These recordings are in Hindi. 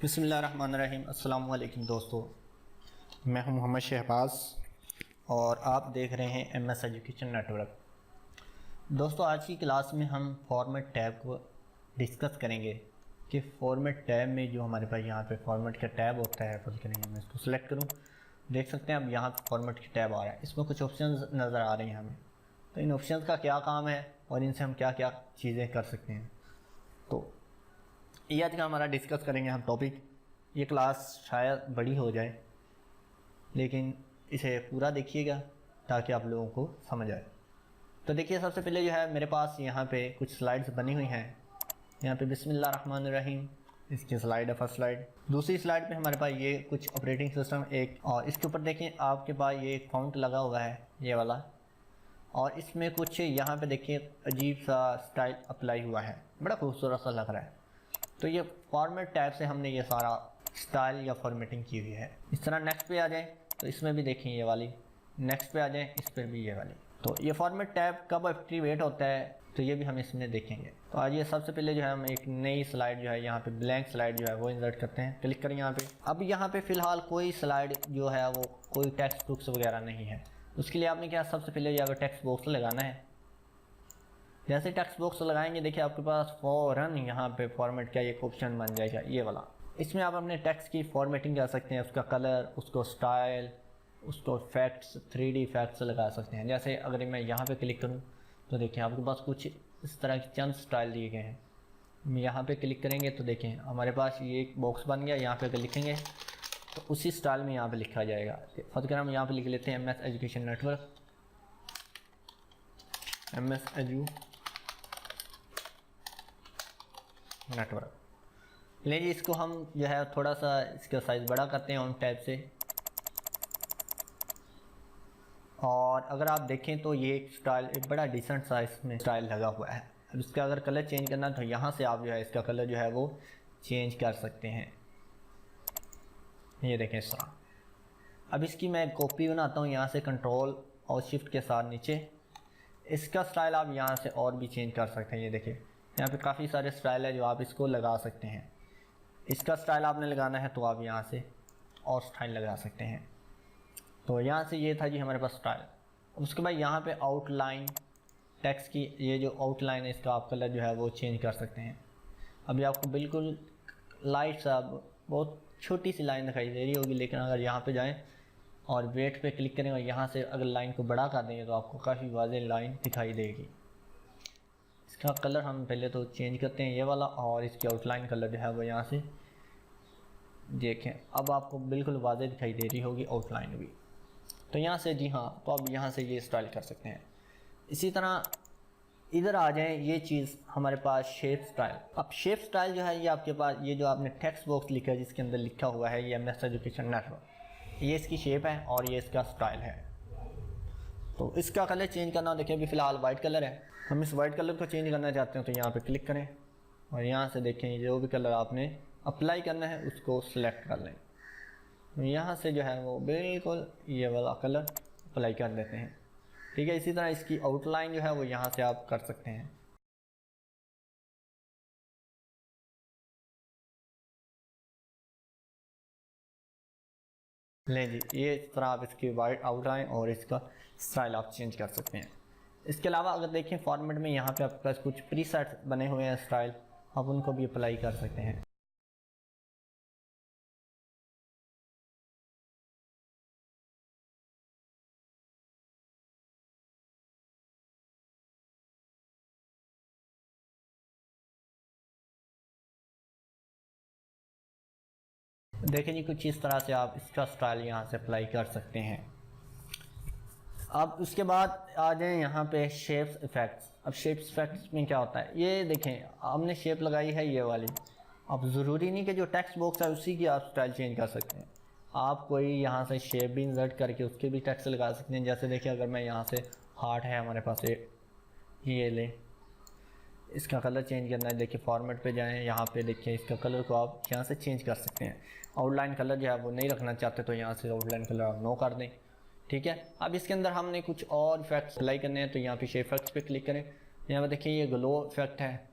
बिस्मिल्लाहिर्रहमानिर्रहीम। अस्सलाम वालेकुम दोस्तों, मैं हूं मोहम्मद शहबाज और आप देख रहे हैं एमएस एजुकेशन नेटवर्क। दोस्तों, आज की क्लास में हम फॉर्मेट टैब को डिस्कस करेंगे कि फॉर्मेट टैब में जो हमारे पास यहाँ पे फॉर्मेट का टैब होता है, फर्ज करेंगे मैं इसको सेलेक्ट करूँ, देख सकते हैं अब यहाँ पे फॉर्मेट की टैब आ रहा है। इसमें कुछ ऑप्शंस नज़र आ रही हैं हमें, तो इन ऑप्शंस का क्या काम है और इनसे हम क्या क्या चीज़ें कर सकते हैं, तो ये आज का हमारा डिस्कस करेंगे हम टॉपिक। ये क्लास शायद बड़ी हो जाए लेकिन इसे पूरा देखिएगा ताकि आप लोगों को समझ आए। तो देखिए, सबसे पहले जो है मेरे पास यहाँ पे कुछ स्लाइड्स बनी हुई हैं। यहाँ पे बिस्मिल्लाहिर्रहमानिर्रहीम इसकी स्लाइड है, फर्स्ट स्लाइड। दूसरी स्लाइड पे हमारे पास ये कुछ ऑपरेटिंग सिस्टम एक, और इसके ऊपर देखिए आपके पास ये एक फाउंट लगा हुआ है, ये वाला, और इसमें कुछ यहाँ पे देखिए अजीब सा स्टाइल अप्लाई हुआ है, बड़ा खूबसूरत सा लग रहा है। तो ये फॉर्मेट टैब से हमने ये सारा स्टाइल या फॉर्मेटिंग की हुई है। इस तरह नेक्स्ट पे आ जाए तो इसमें भी देखें ये वाली, नेक्स्ट पे आ जाए इस पर भी ये वाली। तो ये फॉर्मेट टैब कब एक्टिवेट होता है तो ये भी हम इसमें देखेंगे। तो आज ये सबसे पहले जो है हम एक नई स्लाइड जो है यहाँ पे ब्लैंक स्लाइड जो है वो इंसर्ट करते हैं। क्लिक करें यहाँ पे। अब यहाँ पे फ़िलहाल कोई स्लाइड जो है वो कोई टेक्स्ट बुक्स वगैरह नहीं है। उसके लिए आपने क्या, सबसे पहले यहाँ पे टेक्स्ट बॉक्स लगाना है। जैसे टेक्स्ट बॉक्स लगाएंगे देखिए आपके पास फ़ौरन यहाँ पे फॉर्मेट का एक ऑप्शन बन जाएगा, ये वाला। इसमें आप अपने टेक्स्ट की फॉर्मेटिंग कर सकते हैं, उसका कलर, उसको स्टाइल, उसको इफेक्ट्स, 3D इफेक्ट्स लगा सकते हैं। जैसे अगर मैं यहाँ पे क्लिक करूँ तो देखिए आपके पास कुछ इस तरह के चंद स्टाइल दिए गए हैं। हम यहाँ पे क्लिक करेंगे तो देखें हमारे पास ये एक बॉक्स बन गया। यहाँ पे अगर लिखेंगे तो उसी स्टाइल में यहाँ पे लिखा जाएगा। फर्स्ट हम यहाँ पे लिख लेते हैं MS education network, MS edu network. लेकिन इसको हम जो है थोड़ा सा इसका साइज़ बड़ा करते हैं ऑन टैब से, और अगर आप देखें तो ये एक स्टाइल एक बड़ा डिसेंट सा इसमें स्टाइल लगा हुआ है। अब इसका अगर कलर चेंज करना तो यहाँ से आप जो है इसका कलर जो है वो चेंज कर सकते हैं। ये देखें इस तरह। अब इसकी मैं कॉपी बनाता हूँ यहाँ से, कंट्रोल और शिफ्ट के साथ नीचे। इसका स्टाइल आप यहाँ से और भी चेंज कर सकते हैं। ये देखिए यहाँ पे काफ़ी सारे स्टाइल है जो आप इसको लगा सकते हैं। इसका स्टाइल आपने लगाना है तो आप यहाँ से और स्टाइल लगा सकते हैं। तो यहाँ से ये था जी हमारे पास स्टाइल। उसके बाद यहाँ पे आउटलाइन टेक्स्ट की ये जो आउटलाइन है इसका आप कलर जो है वो चेंज कर सकते हैं। अभी आपको बिल्कुल लाइट सा बहुत छोटी सी लाइन दिखाई दे रही होगी, लेकिन अगर यहाँ पे जाएं और वेट पे क्लिक करें और यहाँ से अगर लाइन को बड़ा कर देंगे तो आपको काफ़ी वाज़ेह लाइन दिखाई देगी। इसका कलर हम पहले तो चेंज करते हैं, ये वाला, और इसकी आउटलाइन कलर जो है वो यहाँ से देखें अब आपको बिल्कुल वाज़ेह दिखाई दे रही होगी आउटलाइन भी। तो यहाँ से जी हाँ, तो अब यहाँ से ये स्टाइल कर सकते हैं। इसी तरह इधर आ जाएं, ये चीज़ हमारे पास शेप स्टाइल। अब शेप स्टाइल जो है ये आपके पास ये जो आपने टेक्स्ट बॉक्स लिखा है जिसके अंदर लिखा हुआ है ये एमएस एजुकेशन नेटवर्क, ये इसकी शेप है और ये इसका स्टाइल है। तो इसका कलर चेंज करना, देखिए अभी फ़िलहाल वाइट कलर है, हम इस वाइट कलर को चेंज करना चाहते हैं तो यहाँ पे क्लिक करें और यहाँ से देखें जो भी कलर आपने अप्लाई करना है उसको सिलेक्ट कर लें। तो यहाँ से जो है वो बिल्कुल ये वाला कलर अप्लाई कर देते हैं। ठीक है, इसी तरह इसकी आउटलाइन जो है वो यहाँ से आप कर सकते हैं। ले जी, ये इस तरह आप इसकी वाइट आउटलाइन और इसका स्टाइल आप चेंज कर सकते हैं। इसके अलावा अगर देखें फॉर्मेट में यहाँ पे आपके पास कुछ प्रीसेट बने हुए हैं स्टाइल, आप उनको भी अप्लाई कर सकते हैं। देखें जी कुछ इस तरह से आप इसका स्टाइल यहाँ से अप्लाई कर सकते हैं। अब उसके बाद आ जाएं यहाँ पे शेप्स इफेक्ट्स। अब शेप्स इफेक्ट्स में क्या होता है, ये देखें हमने शेप लगाई है ये वाली। अब ज़रूरी नहीं कि जो टेक्स्ट बॉक्स है उसी की आप स्टाइल चेंज कर सकते हैं, आप कोई यहाँ से शेप भी इंसर्ट करके उसके भी टेक्स्ट लगा सकते हैं। जैसे देखिए अगर मैं यहाँ से हार्ट है हमारे पास ये ले, इसका कलर चेंज करना है, देखिए फॉर्मेट पे जाएं, यहाँ पे देखिए इसका कलर को आप यहाँ से चेंज कर सकते हैं। आउटलाइन कलर जो है वो नहीं रखना चाहते तो यहाँ से आउटलाइन कलर आप नो कर दें। ठीक है, अब इसके अंदर हमने कुछ और इफेक्ट्स अप्लाई करने हैं तो यहाँ पे शेप इफेक्ट्स पे क्लिक करें। यहाँ पे देखिए ये ग्लो इफेक्ट है,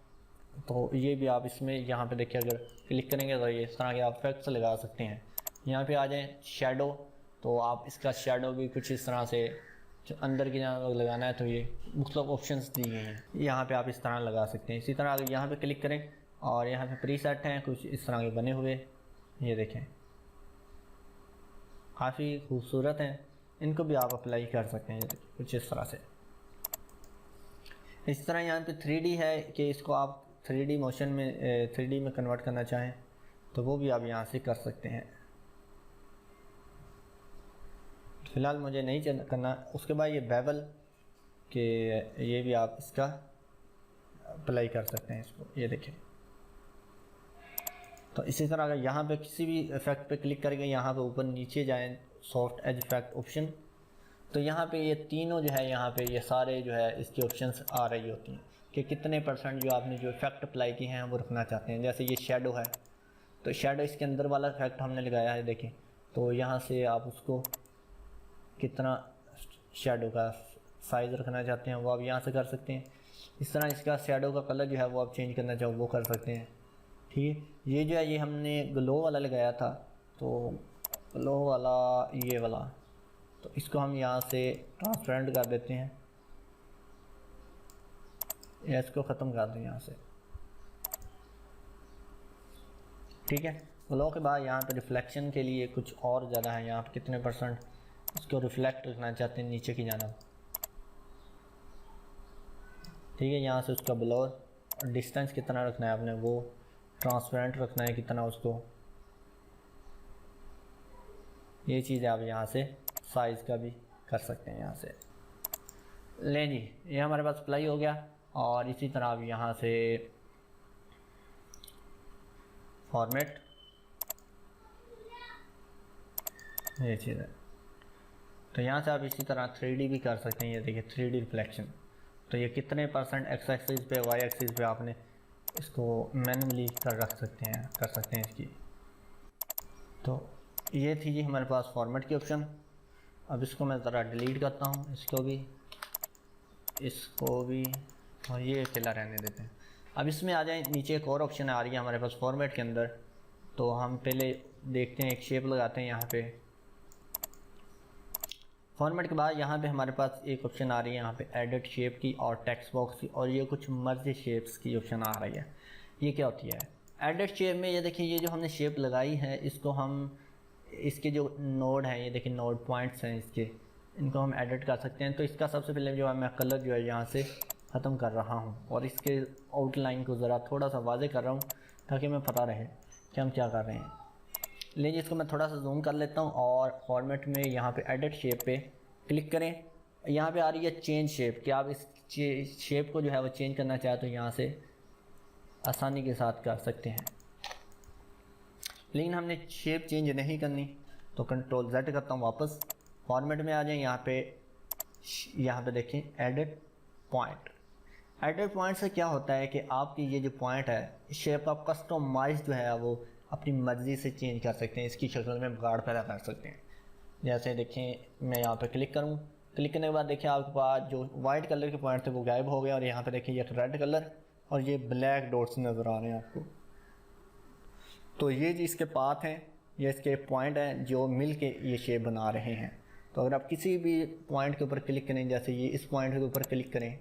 तो ये भी आप इसमें यहाँ पे देखिए अगर क्लिक करेंगे तो ये इस तरह के आप इफेक्ट्स लगा सकते हैं। यहाँ पे आ जाएं शेडो, तो आप इसका शेडो भी कुछ इस तरह से जो अंदर की जगह लगाना है तो ये मुख्तलिफ ऑप्शंस दी गई हैं, यहाँ पे आप इस तरह लगा सकते हैं। इसी तरह अगर यहाँ पे क्लिक करें और यहाँ पे प्रीसेट हैं कुछ इस तरह के बने हुए, ये देखें काफ़ी खूबसूरत हैं, इनको भी आप अप्लाई कर सकते हैं कुछ इस तरह से। इस तरह यहाँ पे 3D है कि इसको आप 3D मोशन में 3D में कन्वर्ट करना चाहें तो वो भी आप यहाँ से कर सकते हैं। फ़िलहाल मुझे नहीं करना। उसके बाद ये बेवल के ये भी आप इसका अप्लाई कर सकते हैं इसको, ये देखें। तो इसी तरह अगर यहाँ पे किसी भी इफेक्ट पे क्लिक करके यहाँ पे ऊपर नीचे जाएं सॉफ्ट एज इफेक्ट ऑप्शन, तो यहाँ पे ये तीनों जो है यहाँ पे ये सारे जो है इसकी ऑप्शंस आ रही होती हैं कि कितने % जो आपने जो इफेक्ट अप्लाई किए हैं वो रखना चाहते हैं। जैसे ये शेडो है तो शेडो इसके अंदर वाला इफेक्ट हमने लगाया है, देखें। तो यहाँ से आप उसको कितना शेडो का साइज़ रखना चाहते हैं वो आप यहाँ से कर सकते हैं। इस तरह इसका शेडो का कलर जो है वो आप चेंज करना चाहो वो कर सकते हैं, ठीक है। ये जो है ये हमने ग्लो वाला लगाया था, तो ग्लो वाला ये वाला, तो इसको हम यहाँ से ट्रांसपेरेंट कर देते हैं या इसको ख़त्म कर दें यहाँ से, ठीक है। ग्लो के बाद यहाँ पे रिफ्लेक्शन के लिए कुछ और ज़्यादा है, यहाँ पे कितने % इसको रिफ्लेक्ट रखना चाहते हैं नीचे की जानिब, ठीक है। यहाँ से उसका ब्लर डिस्टेंस कितना रखना है आपने, वो ट्रांसपेरेंट रखना है कितना उसको, ये चीज़ आप यहाँ से साइज़ का भी कर सकते हैं यहाँ से। लें जी, ये हमारे पास अप्लाई हो गया। और इसी तरह आप यहाँ से फॉर्मेट, ये चीज़ है, तो यहाँ से आप इसी तरह 3D भी कर सकते हैं। ये देखिए 3D रिफ्लेक्शन, तो ये कितने % एक्स एक्सिस पे वाई एक्सिस पे आपने इसको मैनुअली कर सकते हैं इसकी। तो ये थी जी हमारे पास फॉर्मेट की ऑप्शन। अब इसको मैं ज़रा डिलीट करता हूँ, इसको भी और ये अकेला रहने देते हैं। अब इसमें आ जाए, नीचे एक और ऑप्शन आ रही है हमारे पास फॉर्मेट के अंदर, तो हम पहले देखते हैं, एक शेप लगाते हैं यहाँ पे। फॉर्मेट के बाद यहाँ पे हमारे पास एक ऑप्शन आ रही है यहाँ पे एडिट शेप की और टेक्स्ट बॉक्स की, और ये कुछ मर्ज शेप्स की ऑप्शन आ रही है। ये क्या होती है एडिट शेप में? ये देखिए ये जो हमने शेप लगाई है इसको हम, इसके जो नोड हैं, ये देखिए नोड पॉइंट्स हैं इसके, इनको हम एडिट कर सकते हैं। तो इसका सबसे पहले जो है मैं कलर जो है यहाँ से ख़त्म कर रहा हूँ और इसके आउटलाइन को ज़रा थोड़ा सा वाज़े कर रहा हूँ ताकि मैं पता रहे कि हम क्या कर रहे हैं। लेकिन इसको मैं थोड़ा सा जूम कर लेता हूँ और फॉर्मेट में यहाँ पे एडिट शेप पे क्लिक करें। यहाँ पे आ रही है चेंज शेप, कि आप इस शेप को जो है वो चेंज करना चाहे तो यहाँ से आसानी के साथ कर सकते हैं। लेकिन हमने शेप चेंज नहीं करनी तो कंट्रोल Z करता हूँ, वापस फॉर्मेट में आ जाए। यहाँ पे देखें एडिट पॉइंट। एडिट पॉइंट से क्या होता है कि आपकी ये जो पॉइंट है शेप आप कस्टमाइज जो है वो अपनी मर्ज़ी से चेंज कर सकते हैं, इसकी शक्ल में बिगाड़ पैदा कर सकते हैं। जैसे देखें मैं यहाँ पे क्लिक करूँ, क्लिक करने के बाद देखिए आपके पास जो वाइट कलर के पॉइंट थे वो गायब हो गए और यहाँ पे देखिए ये रेड कलर और ये ब्लैक डॉट्स नज़र आ रहे हैं आपको। तो ये जो इसके पाथ हैं, ये इसके पॉइंट हैं जो मिल के ये शेप बना रहे हैं। तो अगर आप किसी भी पॉइंट के ऊपर क्लिक करें, जैसे ये इस पॉइंट के ऊपर क्लिक करें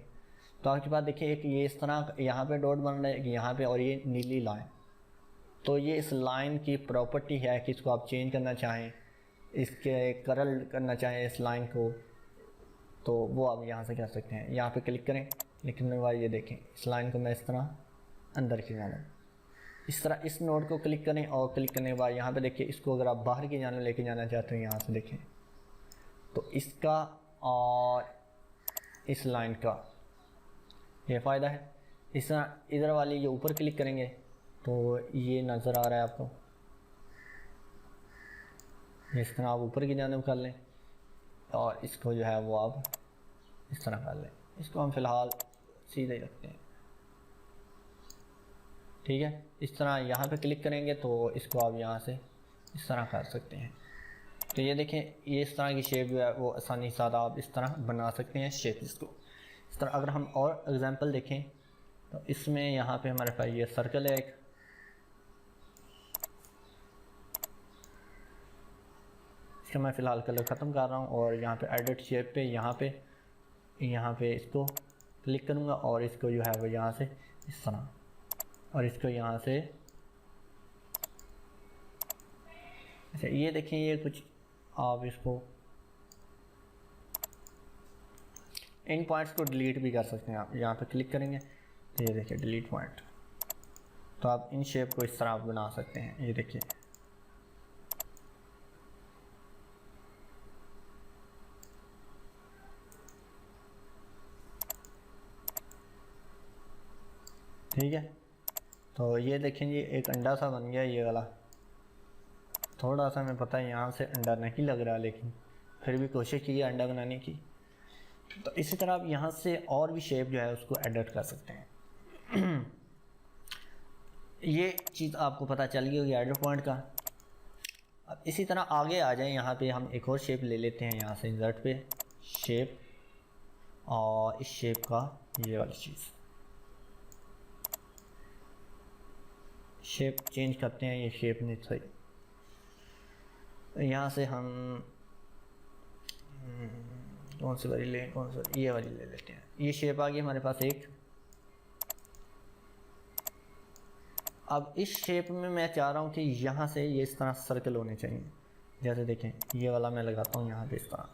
तो आपके पास देखिए एक ये इस तरह यहाँ पे डॉट बन रहा है यहाँ पे, और ये नीली लाइन। तो ये इस लाइन की प्रॉपर्टी है कि इसको आप चेंज करना चाहें, इसके करल करना चाहें इस लाइन को, तो वो आप यहाँ से कर सकते हैं। यहाँ पे क्लिक करें, क्लिक करने के बाद ये देखें इस लाइन को मैं इस तरह अंदर की जाना, इस तरह इस नोड को क्लिक करें और क्लिक करने के बाद यहाँ पे देखिए इसको अगर आप बाहर की जाना लेके जाना चाहते हैं यहाँ से देखें तो इसका और इस लाइन का ये फ़ायदा है। इस तरह इधर वाली ये ऊपर क्लिक करेंगे तो ये नज़र आ रहा है आपको, इस तरह आप ऊपर की जानिब कर लें और इसको जो है वो आप इस तरह कर लें। इसको हम फ़िलहाल सीधे ही रखते हैं, ठीक है। इस तरह यहाँ पे क्लिक करेंगे तो इसको आप यहाँ से इस तरह कर सकते हैं। तो ये देखें ये इस तरह की शेप जो है वो आसानी के साथ आप इस तरह बना सकते हैं शेप। इसको इस तरह अगर हम और एग्जांपल देखें तो इसमें यहाँ पे हमारे पास ये सर्कल है एक, इसका मैं फ़िलहाल कलर ख़त्म कर रहा हूँ और यहाँ पे एडिट शेप पे यहाँ पे इसको क्लिक करूँगा और इसको जो है वो यहाँ से इस तरह, और इसको यहाँ से, अच्छा ये देखें, ये कुछ आप इसको इन पॉइंट्स को डिलीट भी कर सकते हैं। आप यहाँ पे क्लिक करेंगे तो ये देखिए डिलीट पॉइंट, तो आप इन शेप को इस तरह आप बना सकते हैं। ये देखिए ठीक है। तो ये देखें जी एक अंडा सा बन गया ये वाला, थोड़ा सा हमें पता है यहाँ से अंडा नहीं लग रहा, लेकिन फिर भी कोशिश कीजिए अंडा बनाने की। तो इसी तरह आप यहाँ से और भी शेप जो है उसको एडिट कर सकते हैं। ये चीज़ आपको पता चल गई होगी एडिट पॉइंट का। अब इसी तरह आगे आ जाए, यहाँ पे हम एक और शेप ले लेते हैं, यहाँ से इंसर्ट पे शेप, और इस शेप का ये वाली चीज़ शेप चेंज करते हैं। ये शेप नहीं सही, यहाँ से हम कौन सी वाली लें, कौन सा, ये वाली ले लेते हैं। ये शेप आ गई हमारे पास एक। अब इस शेप में मैं चाह रहा हूँ कि यहाँ से ये इस तरह सर्कल होने चाहिए। जैसे देखें ये वाला मैं लगाता हूँ यहाँ पे इस तरह,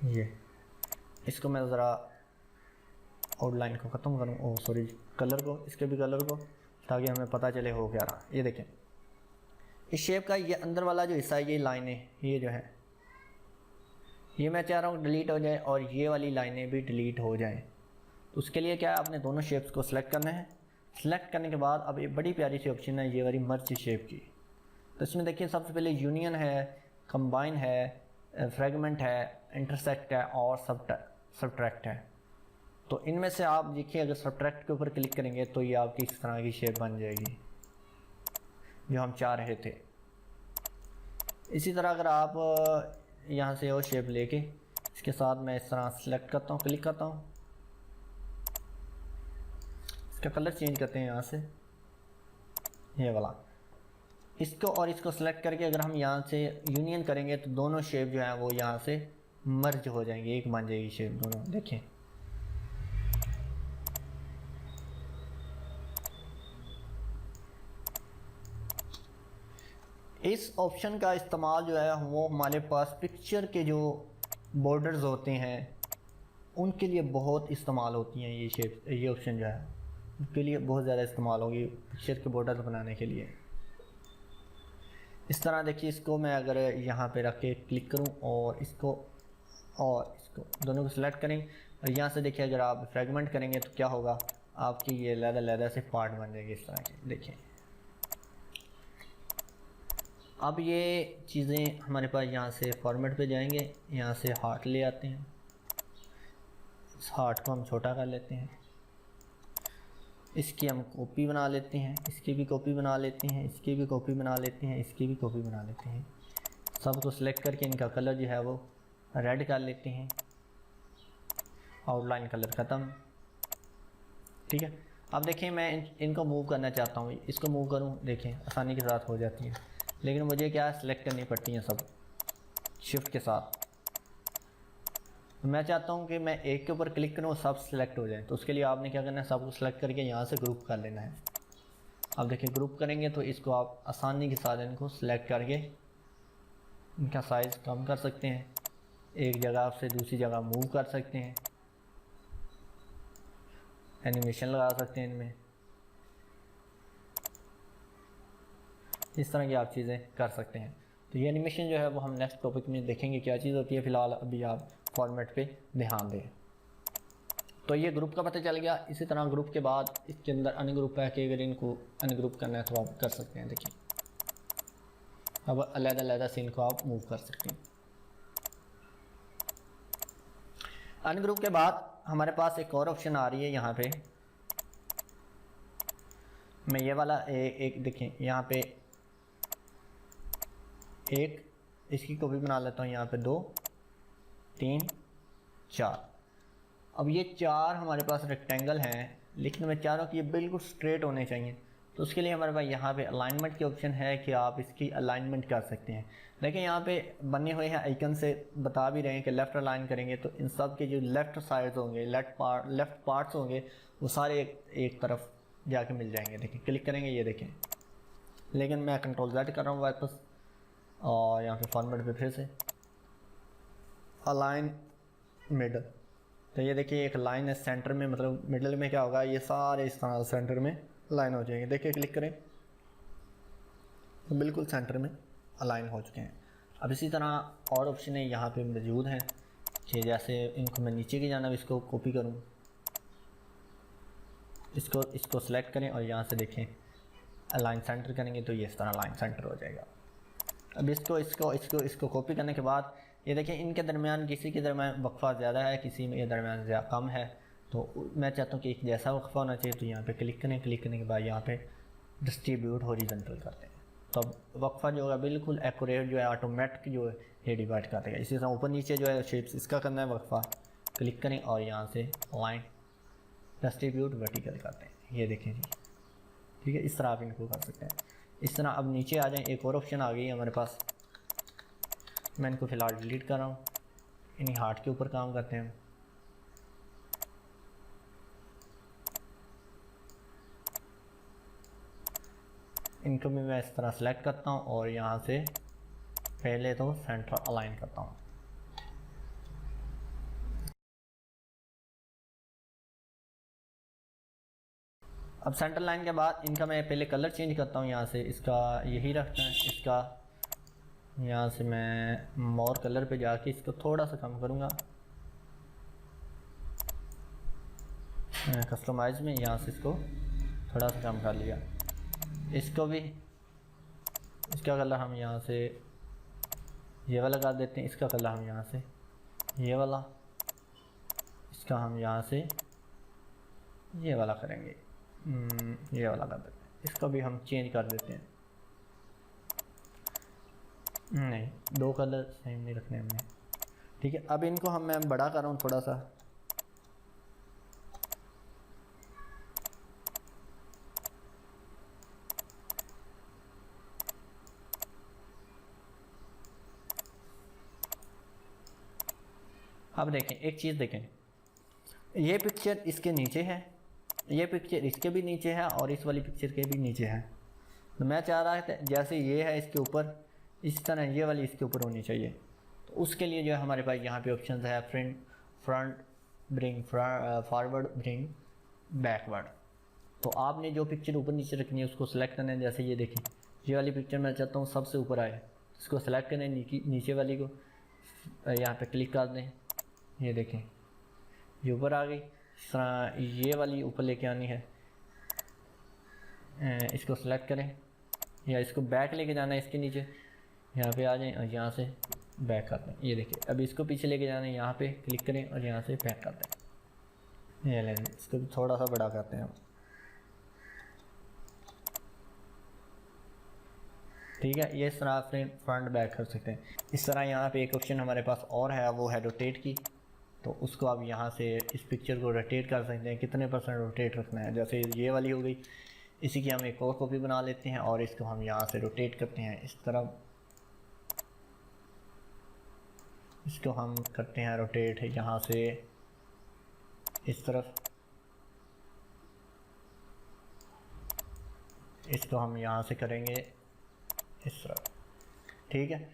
ये इसको मैं ज़रा आउटलाइन को ख़त्म करूँ, ओ सॉरी कलर को, इसके भी कलर को, ताकि हमें पता चले हो क्या रहा। ये देखें इस शेप का ये अंदर वाला जो हिस्सा है, ये लाइनें, ये जो है ये मैं चाह रहा हूँ डिलीट हो जाए और ये वाली लाइनें भी डिलीट हो जाएं। तो उसके लिए क्या है, आपने दोनों शेप्स को सिलेक्ट करना है। सिलेक्ट करने के बाद अब ये बड़ी प्यारी सी ऑप्शन है ये वाली मर्ज शेप की। तो इसमें देखिए सबसे पहले यूनियन है, कंबाइन है, फ्रेगमेंट है, इंटरसेक्ट है और सबट्रैक्ट है। तो इनमें से आप देखिए अगर सबट्रैक्ट के ऊपर क्लिक करेंगे तो ये आपकी इस तरह की शेप बन जाएगी जो हम चाह रहे थे। इसी तरह अगर आप यहाँ से और शेप लेके इसके साथ मैं इस तरह सेलेक्ट करता हूँ, क्लिक करता हूँ, इसका कलर चेंज करते हैं यहाँ से ये वाला, इसको और इसको सेलेक्ट करके अगर हम यहाँ से यूनियन करेंगे तो दोनों शेप जो है वो यहाँ से मर्ज हो जाएंगे, एक बन जाएगी शेप दोनों। देखें इस ऑप्शन का इस्तेमाल जो है वो हमारे पास पिक्चर के जो बॉर्डर्स होते हैं उनके लिए बहुत इस्तेमाल होती हैं। ये शेप, ये ऑप्शन जो है उनके लिए बहुत ज़्यादा इस्तेमाल होगी पिक्चर के बॉर्डर्स बनाने के लिए। इस तरह देखिए इसको मैं अगर यहाँ पे रख के क्लिक करूँ और इसको दोनों को सिलेक्ट करें और यहाँ से देखिए अगर आप फ्रेगमेंट करेंगे तो क्या होगा, आपकी ये लहदा से पार्ट बन जाएगी इस तरह के। देखिए अब ये चीज़ें हमारे पास यहाँ से फॉर्मेट पे जाएंगे, यहाँ से हार्ट ले आते हैं, इस हार्ट को हम छोटा कर लेते हैं, इसकी हम कॉपी बना लेते हैं, इसकी भी कॉपी बना लेते हैं, इसकी भी कॉपी बना लेते हैं, इसकी भी कॉपी बना लेते हैं। सबको सिलेक्ट करके इनका कलर जो है वो रेड कर लेते हैं, आउटलाइन कलर ख़त्म। ठीक है, अब देखिए मैं इनको मूव करना चाहता हूँ, इसको मूव करूँ, देखें आसानी के साथ हो जाती है, लेकिन मुझे क्या सिलेक्ट करनी पड़ती हैं सब शिफ्ट के साथ। मैं चाहता हूं कि मैं एक के ऊपर क्लिक करूं सब सिलेक्ट हो जाए, तो उसके लिए आपने क्या करना है, सबको सिलेक्ट करके यहां से ग्रुप कर लेना है। अब देखिए ग्रुप करेंगे तो इसको आप आसानी के साथ इनको सिलेक्ट करके इनका साइज़ कम कर सकते हैं, एक जगह से दूसरी जगह मूव कर सकते हैं, एनिमेशन लगा सकते हैं इनमें, इस तरह की आप चीज़ें कर सकते हैं। तो ये एनिमेशन जो है वो हम नेक्स्ट टॉपिक में देखेंगे क्या चीज़ होती है। फ़िलहाल अभी आप फॉर्मेट पे ध्यान दें। तो ये ग्रुप का पता चल गया। इसी तरह ग्रुप के बाद इसके अंदर अनग्रुप है कि अगर इनको अनग्रुप करना है तो आप कर सकते हैं। देखिए अब अलग-अलग से इनको आप मूव कर सकते हैं। अनग्रुप के बाद हमारे पास एक और ऑप्शन आ रही है यहाँ पे, मैं ये वाला एक देखें यहाँ पे एक इसकी कॉपी बना लेता हूँ, यहाँ पे 2 3 4 अब ये चार हमारे पास रेक्टेंगल हैं, लेकिन मैं चाह रहा हूँ कि ये बिल्कुल स्ट्रेट होने चाहिए। तो उसके लिए हमारे पास यहाँ पे अलाइनमेंट की ऑप्शन है कि आप इसकी अलाइनमेंट कर सकते हैं। देखिए यहाँ पे बने हुए हैं आइकन से बता भी रहे हैं कि लेफ़्ट अलाइन करेंगे तो इन सब के जो लेफ़्ट साइड्स होंगे, लेफ़्ट पार्ट्स होंगे, वो सारे एक तरफ जाके मिल जाएंगे। देखिए क्लिक करेंगे, ये देखें, लेकिन मैं कंट्रोल Z कर रहा हूँ वापस, और यहाँ पे फॉर्मेट पे फिर से अलाइन मिडल। तो ये देखिए एक लाइन है सेंटर में, मतलब मिडल में क्या होगा, ये सारे इस तरह सेंटर में लाइन हो जाएंगे। देखिए क्लिक करें तो बिल्कुल सेंटर में अलाइन हो चुके हैं। अब इसी तरह और ऑप्शन है यहाँ पे मौजूद हैं कि जैसे इनको मैं नीचे की जानिब इसको कॉपी करूँ, इसको सेलेक्ट करें और यहाँ से देखें अलाइन सेंटर करेंगे तो ये इस तरह लाइन सेंटर हो जाएगा। अब इसको कॉपी करने के बाद ये देखें इनके दरमियान किसी के दरमियान वक्फा ज़्यादा है, किसी में दरमियान ज़्यादा कम है। तो मैं चाहता हूँ कि एक जैसा वक्फा होना चाहिए, तो यहाँ पे क्लिक करें। क्लिक करने के बाद यहाँ पे डिस्ट्रीब्यूट हॉरिजॉन्टल करते हैं, तो अब वक्फा जो है बिल्कुल एक्यूरेट जो है ऑटोमेटिक जो है ये डिवाइड कर देगा। इसी तरह ऊपर नीचे जो है शेप्स इसका करना है वक्फा, क्लिक करें और यहाँ से लाइन डिस्ट्रीब्यूट वर्टिकल करते हैं। ये देखें जी, ठीक है, इस तरह आप इनको कर सकते हैं। इस तरह अब नीचे आ जाएं, एक और ऑप्शन आ गई है हमारे पास, मैं इनको फ़िलहाल डिलीट कर रहा हूँ। इन्हीं हार्ट के ऊपर काम करते हैं। इनको भी मैं इस तरह सेलेक्ट करता हूँ और यहाँ से पहले तो सेंटर अलाइन करता हूँ। अब सेंटर लाइन के बाद इनका मैं पहले कलर चेंज करता हूँ। यहाँ से इसका यही रखता है, इसका यहाँ से मैं मोर कलर पे जाके इसको थोड़ा सा कम करूँगा, कस्टमाइज में यहाँ से इसको थोड़ा सा कम कर लिया। इसको भी, इसका कलर हम यहाँ से ये वाला कर देते हैं, इसका कलर हम यहाँ से ये वाला, इसका हम यहाँ से ये वाला करेंगे, ये वाला कर देते हैं। इसको भी हम चेंज कर देते हैं, नहीं दो कलर सेम नहीं रखने हमने, ठीक है। अब इनको मैं बड़ा कर रहा हूँ थोड़ा सा, अब देखें एक चीज़ देखें, ये पिक्चर इसके नीचे है, ये पिक्चर इसके भी नीचे है और इस वाली पिक्चर के भी नीचे है। तो मैं चाह रहा था जैसे ये है इसके ऊपर, इस तरह ये वाली इसके ऊपर होनी चाहिए। तो उसके लिए जो है हमारे पास यहाँ पे ऑप्शन है front bring forward bring backward. तो आपने जो पिक्चर ऊपर नीचे रखनी है उसको सेलेक्ट करना है। जैसे ये देखें, ये वाली पिक्चर मैं चाहता हूँ सबसे ऊपर आए, इसको सेलेक्ट करना है, नीचे वाली को यहाँ पे क्लिक कर दें। ये देखें ये ऊपर आ गई। इस तरह ये वाली ऊपर लेके आनी है, इसको सेलेक्ट करें या इसको बैक लेके जाना है, इसके नीचे यहाँ पे आ जाएं और यहाँ से बैक कर दें। ये देखिए अभी इसको पीछे लेके जाना है, यहाँ पे क्लिक करें और यहाँ से बैक कर दें। ये लें, इसको भी थोड़ा सा बड़ा करते हैं हम, ठीक है। ये इस तरह आप फ्रंट बैक कर सकते हैं। इस तरह यहाँ पे एक ऑप्शन हमारे पास और है, वो है रोटेट की। तो उसको आप यहाँ से इस पिक्चर को रोटेट कर सकते हैं, कितने % रोटेट रखना है। जैसे ये वाली हो गई, इसी की हम एक और कॉपी बना लेते हैं और इसको हम यहाँ से रोटेट करते हैं इस तरफ, इसको हम करते हैं रोटेट यहाँ से इस तरफ, इसको हम यहाँ से करेंगे इस तरफ, ठीक है।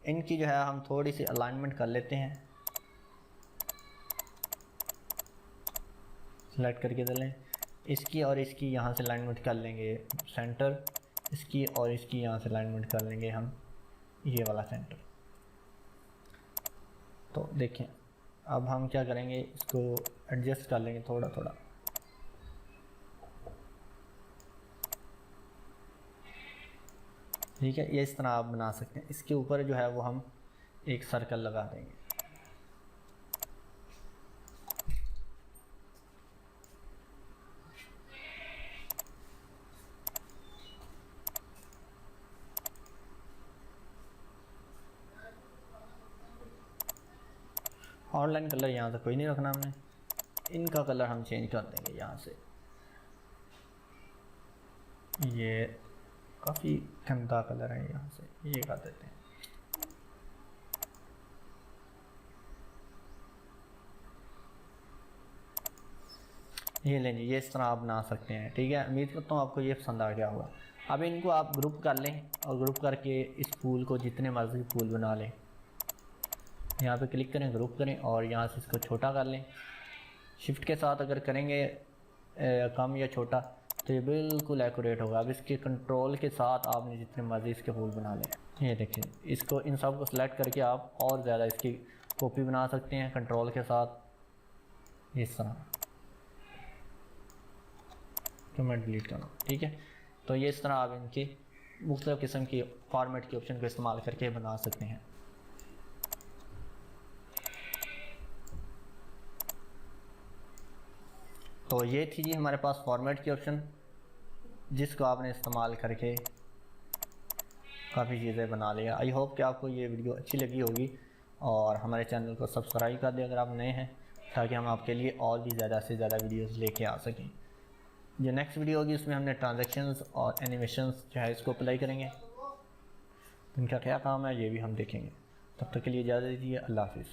इनकी जो है हम थोड़ी सी अलाइनमेंट कर लेते हैं, सेलेक्ट करके दे लें। इसकी और इसकी यहाँ से अलाइनमेंट कर लेंगे सेंटर, इसकी और इसकी यहाँ से अलाइनमेंट कर लेंगे हम ये वाला सेंटर। तो देखें अब हम क्या करेंगे, इसको एडजस्ट कर लेंगे थोड़ा थोड़ा, ठीक है। ये इस तरह आप बना सकते हैं। इसके ऊपर जो है वो हम एक सर्कल लगा देंगे। ऑनलाइन कलर यहाँ तक कोई नहीं रखना हमने, इनका कलर हम चेंज कर देंगे यहाँ से। ये काफ़ी गंदा कलर है, यहाँ से ये कर देते हैं। ये लेंगे, ये इस तरह आप बना सकते हैं। ठीक है, उम्मीद करता हूँ आपको ये पसंद आ गया होगा। अब इनको आप ग्रुप कर लें और ग्रुप करके इस फूल को जितने मर्जी फूल बना लें। यहाँ पे क्लिक करें, ग्रुप करें और यहाँ से इसको छोटा कर लें। शिफ्ट के साथ अगर करेंगे कम या छोटा तो ये बिल्कुल एक्यूरेट होगा। अब इसके कंट्रोल के साथ आपने जितने मर्जी इसके फूल बना लें। ये देखें, इसको इन सब को सिलेक्ट करके आप और ज़्यादा इसकी कॉपी बना सकते हैं कंट्रोल के साथ, इस तरह। तो मैं डिलीट करूँ, ठीक है। तो ये इस तरह आप इनकी मुख्तलिफ़ किस्म की फॉर्मेट के ऑप्शन को इस्तेमाल करके बना सकते हैं। तो ये थी जी हमारे पास फॉर्मेट की ऑप्शन, जिसको आपने इस्तेमाल करके काफ़ी चीज़ें बना लिया। आई होप कि आपको ये वीडियो अच्छी लगी होगी और हमारे चैनल को सब्सक्राइब कर दें अगर आप नए हैं, ताकि हम आपके लिए और भी ज़्यादा से ज़्यादा वीडियोस लेके आ सकें। जो नेक्स्ट वीडियो होगी उसमें हमने ट्रांजैक्शंस और एनिमेशंस जो है इसको अप्लाई करेंगे, तो इनका क्या काम है ये भी हम देखेंगे। तब तक के लिए इजाज़त दीजिए, अल्लाह हाफिज़।